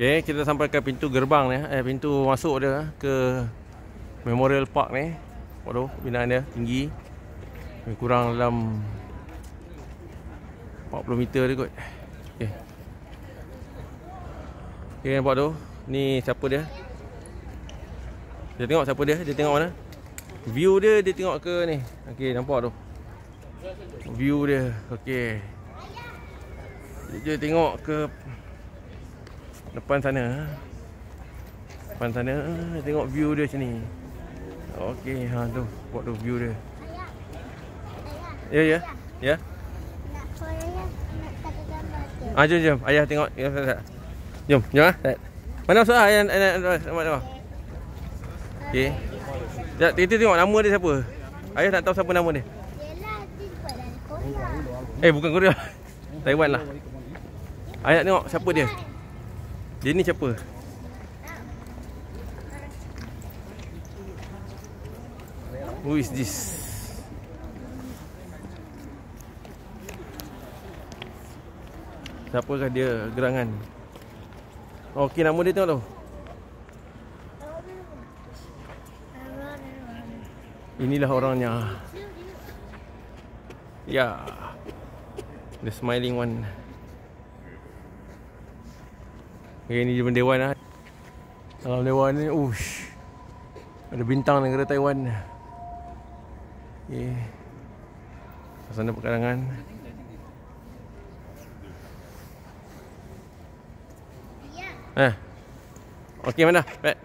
Okay, kita sampai ke pintu gerbang ni, pintu masuk dia ke Memorial Park ni. Waduh, binaan dia tinggi. Kurang dalam 40 meter dia kot. Okay. Okay, nampak tu. Ni siapa dia? Dia tengok siapa dia? Dia tengok mana? View dia, dia tengok ke ni. Okay, nampak tu. View dia. Okay. Dia tengok ke depan sana. Depan sana. Dia tengok view dia macam ni. Okay, ha tu. Buat tu view dia. Ya, ya. Ya. Jom. Ayah tengok. Jom, ah. Mana masuk ayah nak. Okey. Sekejap, kita tengok nama dia siapa. Ayah nak tahu siapa nama dia. Bukan Korea. Taiwan lah. Ayah tengok siapa dia. Dia ni siapa? Who is this? Siapakah dia gerangan? Okey, nama dia tengok tu. Inilah orangnya. Ya. The smiling one. Okay, ni dia dewan lah. Dalam dewan ni, ada bintang negara Taiwan. Okay. Suasana perkarangan. Okey, mana? Baik.